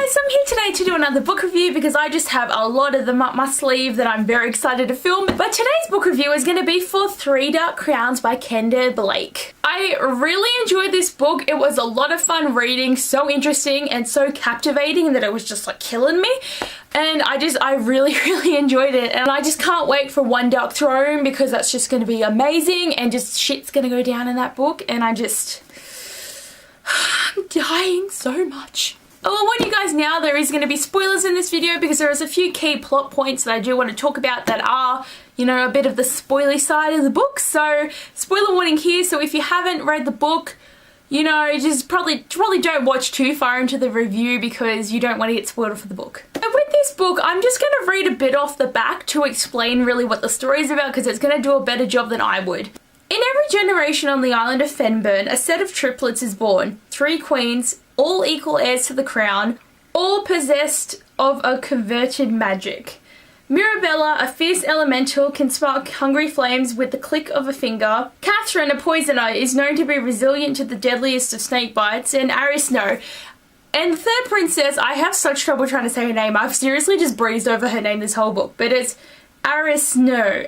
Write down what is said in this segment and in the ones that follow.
guys, I'm here today to do another book review because I just have a lot of them up my sleeve that I'm very excited to film. But today's book review is going to be for Three Dark Crowns by Abbeyleec. I really enjoyed this book. It was a lot of fun reading, so interesting and so captivating that it was just like killing me. And I really enjoyed it, and I just can't wait for One Dark Throne because that's just going to be amazing and just shit's going to go down in that book, and I'm dying so much. I will warn you guys now, there is going to be spoilers in this video because there is a few key plot points that I do want to talk about that are, you know, a bit of the spoily side of the book. So spoiler warning here, so if you haven't read the book, you know, just probably don't watch too far into the review because you don't want to get spoiled for the book. And with this book, I'm just going to read a bit off the back to explain really what the story is about because it's going to do a better job than I would. In every generation on the island of Fenburn, a set of triplets is born. 3 queens, all equal heirs to the crown, all possessed of a converted magic. Mirabella, a fierce elemental, can spark hungry flames with the click of a finger. Katherine, a poisoner, is known to be resilient to the deadliest of snake bites. And Arisno, and the third princess, I have such trouble trying to say her name. I've seriously just breezed over her name this whole book. But it's Arisno.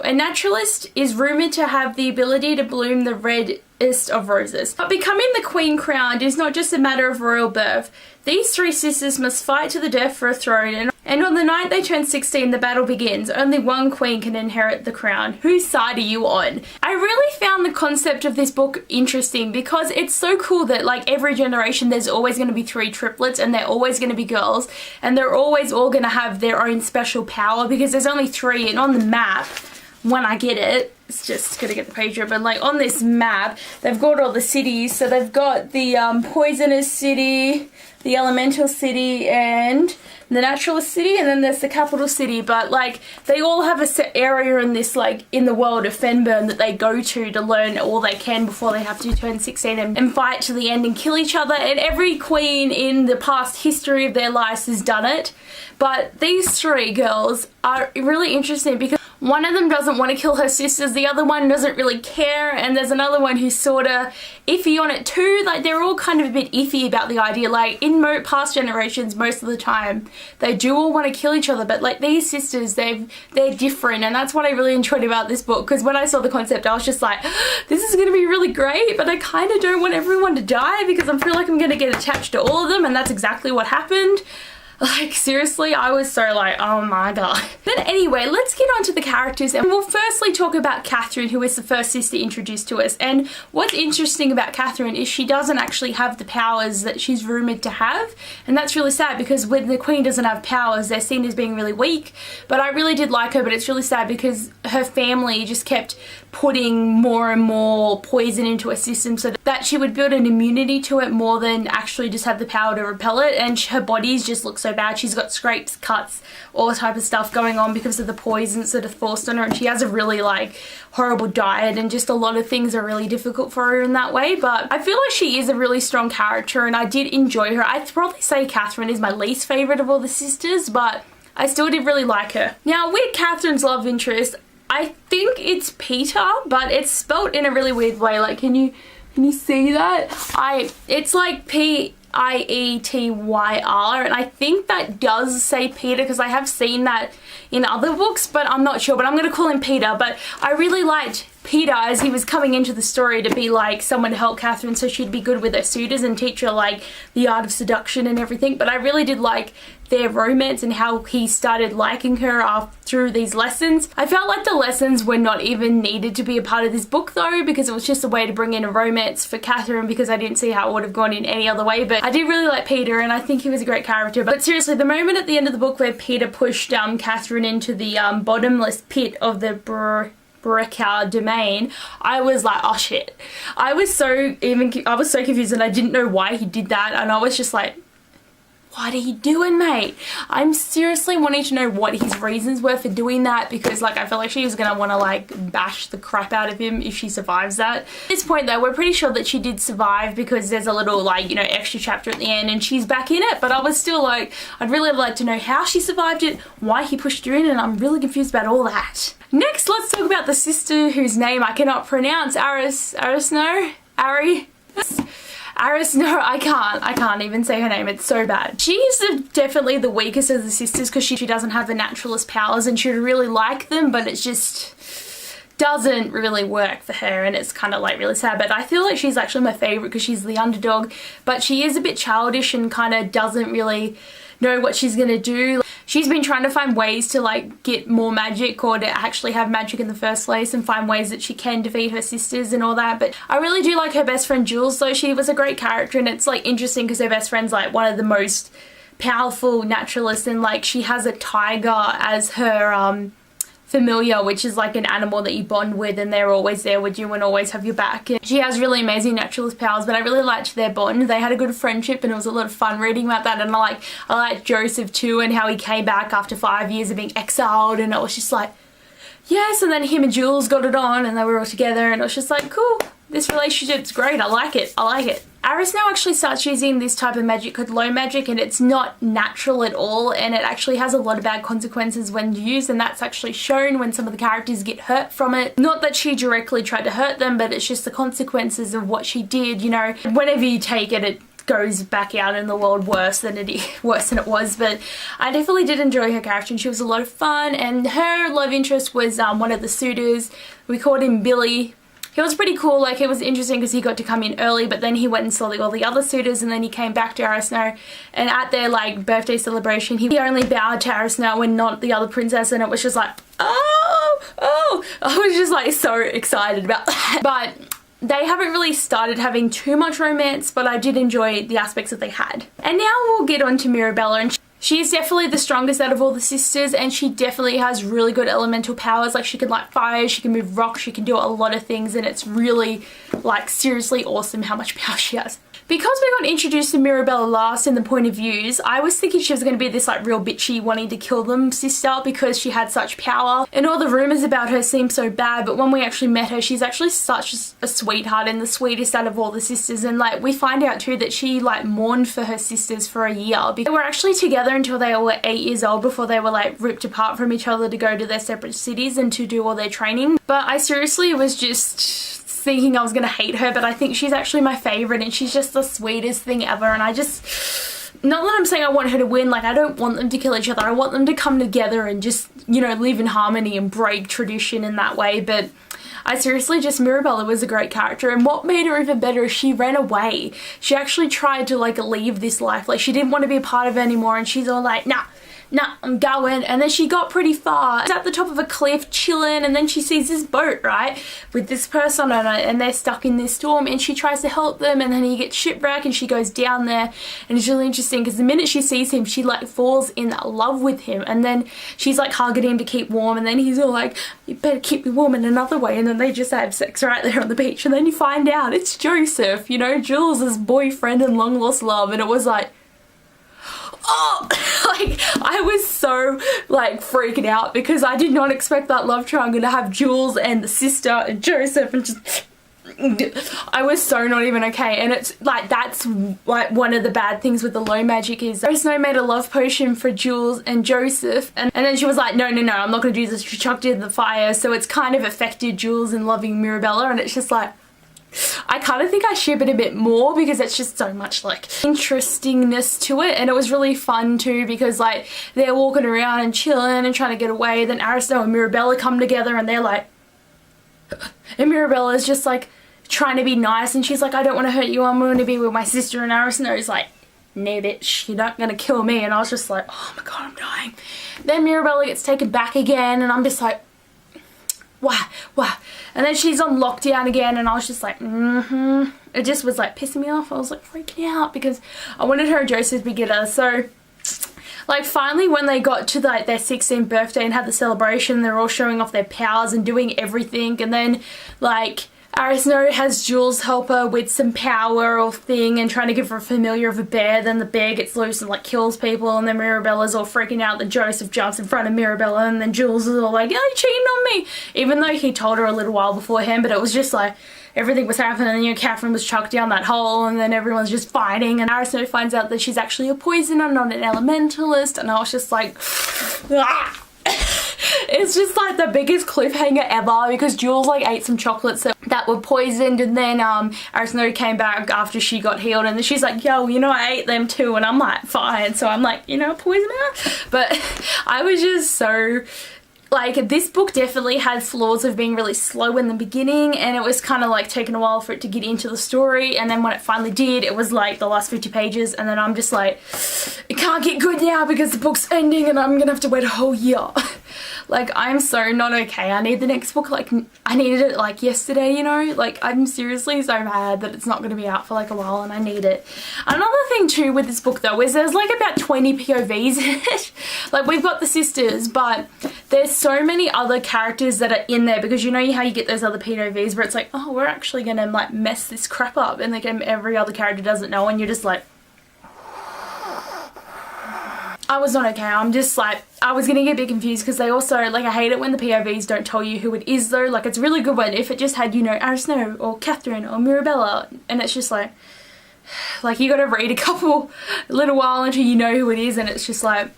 A naturalist, is rumoured to have the ability to bloom the reddest of roses. But becoming the queen crowned is not just a matter of royal birth. These 3 sisters must fight to the death for a throne, and on the night they turn 16, the battle begins. Only one queen can inherit the crown. Whose side are you on? I really found the concept of this book interesting because it's so cool that like every generation there's always going to be 3 triplets and they're always going to be girls and they're always all going to have their own special power because there's only 3, and on the map, when I get it, it's just gonna get the page open, like on this map they've got all the cities. So they've got the poisonous city, the elemental city, and the naturalist city, and then there's the capital city. But like they all have a set area in this, like in the world of Fenburn, that they go to learn all they can before they have to turn 16 and fight to the end and kill each other. And every queen in the past history of their lives has done it, but these 3 girls are really interesting because one of them doesn't want to kill her sisters, the other one doesn't really care, and there's another one who's sorta iffy on it too. Like they're all kind of a bit iffy about the idea. Like in past generations, most of the time they do all want to kill each other, but like these sisters, they're different, and that's what I really enjoyed about this book. Because when I saw the concept, I was just like, this is gonna be really great, but I kind of don't want everyone to die because I feel like I'm gonna get attached to all of them, and that's exactly what happened. Like seriously, I was so like, oh my god. But anyway, let's get on to the characters, and we'll firstly talk about Katherine, who is the first sister introduced to us. And what's interesting about Katherine is she doesn't actually have the powers that she's rumoured to have, and that's really sad because when the queen doesn't have powers, they're seen as being really weak. But I really did like her, but it's really sad because her family just kept putting more and more poison into her system so that she would build an immunity to it more than actually just have the power to repel it. And her bodies just look so bad. She's got scrapes, cuts, all type of stuff going on because of the poisons that are forced on her, and she has a really like horrible diet, and just a lot of things are really difficult for her in that way. But I feel like she is a really strong character and I did enjoy her. I'd probably say Katherine is my least favourite of all the sisters, but I still did really like her. Now with Katherine's love interest, I think it's Peter, but it's spelt in a really weird way. Like, can you see that? It's like P-I-E-T-Y-R, and I think that does say Peter because I have seen that in other books, but I'm not sure. But I'm gonna call him Peter. But I really liked Peter as he was coming into the story to be like someone to help Katherine so she'd be good with her suitors and teach her like the art of seduction and everything. But I really did like their romance and how he started liking her through these lessons. I felt like the lessons were not even needed to be a part of this book though, because it was just a way to bring in a romance for Katherine, because I didn't see how it would have gone in any other way. But I did really like Peter, and I think he was a great character. But seriously, the moment at the end of the book where Peter pushed Katherine into the bottomless pit of the Breckau domain, I was like, oh shit. I was so confused, and I didn't know why he did that, and I was just like, what are you doing, mate? I'm seriously wanting to know what his reasons were for doing that, because like I feel like she was gonna want to like bash the crap out of him if she survives that. At this point though, we're pretty sure that she did survive because there's a little like, you know, extra chapter at the end and she's back in it. But I was still like, I'd really like to know how she survived it, why he pushed her in, and I'm really confused about all that. Next, let's talk about the sister whose name I cannot pronounce, Arisno? Aris, no, I can't even say her name. It's so bad. She's definitely the weakest of the sisters because she doesn't have the naturalist powers, and she'd really like them, but it's just doesn't really work for her, and it's kind of like really sad. But I feel like she's actually my favorite because she's the underdog, but she is a bit childish and kind of doesn't really know what she's gonna do. She's been trying to find ways to like get more magic or to actually have magic in the first place and find ways that she can defeat her sisters and all that. But I really do like her best friend Jules, though. She was a great character, and it's like interesting because her best friend's like one of the most powerful naturalists, and like she has a tiger as her familiar, which is like an animal that you bond with, and they're always there with you and always have your back. And she has really amazing naturalist powers, but I really liked their bond. They had a good friendship, and it was a lot of fun reading about that. And I liked Joseph too, and how he came back after 5 years of being exiled, and it was just like, yes. And then him and Jules got it on, and they were all together, and it was just like, cool, this relationship's great. I like it. Aris now actually starts using this type of magic called low magic, and it's not natural at all, and it actually has a lot of bad consequences when used, and that's actually shown when some of the characters get hurt from it. Not that she directly tried to hurt them, but it's just the consequences of what she did, you know. Whenever you take it, it goes back out in the world worse than it was. But I definitely did enjoy her character, and she was a lot of fun. And her love interest was one of the suitors. We called him Billy. He was pretty cool. Like, it was interesting because he got to come in early, but then he went and saw all the other suitors, and then he came back to Aris Snow, and at their like birthday celebration he only bowed to Aris Snow and not the other princess, and it was just like, oh, I was just like so excited about that. But they haven't really started having too much romance, but I did enjoy the aspects that they had. And now we'll get on to Mirabella, and she is definitely the strongest out of all the sisters, and she definitely has really good elemental powers. Like, she can light fire, she can move rocks, she can do a lot of things, and it's really like seriously awesome how much power she has. Because we got introduced to Mirabella last in the point of views, I was thinking she was going to be this like real bitchy wanting to kill them sister because she had such power, and all the rumours about her seemed so bad. But when we actually met her, she's actually such a sweetheart and the sweetest out of all the sisters. And like, we find out too that she like mourned for her sisters for a year because they were actually together until they were 8 years old before they were like ripped apart from each other to go to their separate cities and to do all their training. But I seriously was just thinking I was gonna hate her, but I think she's actually my favorite, and she's just the sweetest thing ever. And I just, not that I'm saying I want her to win, like I don't want them to kill each other, I want them to come together and just, you know, live in harmony and break tradition in that way. But I seriously just, Mirabella was a great character, and what made her even better is she ran away. She actually tried to like leave this life, like she didn't want to be a part of it anymore, and she's all like, nah, I'm going. And then she got pretty far. She's at the top of a cliff chilling, and then she sees this boat, right, with this person on it, and they're stuck in this storm, and she tries to help them, and then he gets shipwrecked, and she goes down there. And it's really interesting because the minute she sees him, she like falls in love with him, and then she's like hugging him to keep warm, and then he's all like, you better keep me warm in another way, and then they just have sex right there on the beach. And then you find out it's Joseph, you know, Jules' boyfriend and long lost love. And it was like, oh, like I was so like freaking out because I did not expect that love triangle to have Jules and the sister and Joseph, and just I was so not even okay. And it's like, that's like one of the bad things with the low magic is Snow made a love potion for Jules and Joseph, and then she was like, no, I'm not gonna do this. She chucked it in the fire, so it's kind of affected Jules in loving Mirabella. And it's just like, I kind of think I ship it a bit more because it's just so much like interestingness to it. And it was really fun too because like they're walking around and chilling and trying to get away, then Aristotle and Mirabella come together, and they're like, and Mirabella's just like trying to be nice, and she's like, I don't want to hurt you, I'm going to be with my sister. And Aristotle's like, no bitch, you're not gonna kill me. And I was just like, oh my god, I'm dying. Then Mirabella gets taken back again, and I'm just like, wow. And then she's on lockdown again, and I was just like, It just was like pissing me off. I was like freaking out because I wanted her and Joseph to be together. So like finally when they got to like their 16th birthday and had the celebration, they're all showing off their powers and doing everything. And then like Snow has Jules help her with some power or thing and trying to give her a familiar of a bear. Then the bear gets loose and like kills people, and then Mirabella's all freaking out that Joseph jumps in front of Mirabella, and then Jules is all like, oh, you cheating on me, even though he told her a little while beforehand. But it was just like everything was happening, and you know, Katherine was chucked down that hole, and then everyone's just fighting, and Snow finds out that she's actually a poisoner, not an elementalist. And I was just like, ah. It's just like the biggest cliffhanger ever because Jules like ate some chocolate, so that were poisoned, and then Arasno came back after she got healed, and then she's like, yo, you know, I ate them too, and I'm like, fine. So I'm like, you know, poison her. But I was just so, like, this book definitely had flaws of being really slow in the beginning, and it was kind of like taking a while for it to get into the story, and then when it finally did, it was like the last 50 pages, and then I'm just like, it can't get good now because the book's ending and I'm gonna have to wait a whole year. Like, I'm so not okay. I need the next book, like, I needed it like yesterday, you know? Like, I'm seriously so mad that it's not going to be out for like a while, and I need it. Another thing too with this book though is there's like about 20 POVs in it. Like, we've got the sisters, but there's so many other characters that are in there, because you know how you get those other POVs where it's like, oh, we're actually going to like mess this crap up, and like every other character doesn't know, and you're just like, I was not okay. I'm just like, I was gonna get a bit confused because they also, like, I hate it when the POVs don't tell you who it is though. Like, it's really good when if it just had, you know, Arasno or Katherine or Mirabella, and it's just like you gotta read a little while until you know who it is, and it's just like,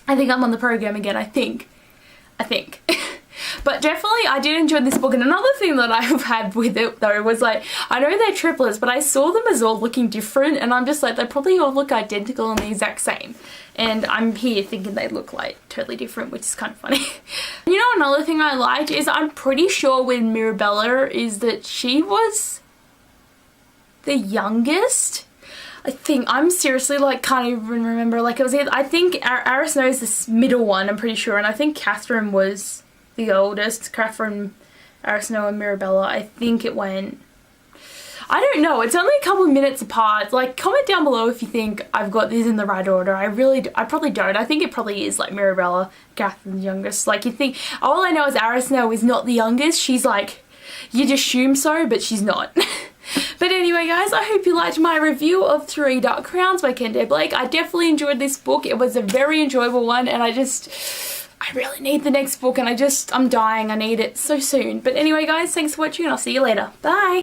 I think I'm on the program again, I think. But definitely I did enjoy this book. And another thing that I've had with it though was, like, I know they're triplets, but I saw them as all looking different, and I'm just like, they probably all look identical and the exact same. And I'm here thinking they look like totally different, which is kind of funny. You know, another thing I liked is I'm pretty sure with Mirabella is that she was the youngest. I think, I'm seriously like can't even remember, like it was either, I think Arasno is this middle one, I'm pretty sure, and I think Katherine was the oldest. Katherine, Arasno and Mirabella, I think it went, I don't know, it's only a couple of minutes apart. Like, comment down below if you think I've got these in the right order. I probably don't. I think it probably is like Mirabella, Katherine's youngest. Like, you think, all I know is Arasno is not the youngest. She's like, you'd assume so, but she's not. But anyway guys, I hope you liked my review of 3 Dark Crowns by Abbeyleec. I definitely enjoyed this book. It was a very enjoyable one, and I really need the next book, and I'm dying. I need it so soon. But anyway guys, thanks for watching, and I'll see you later. Bye!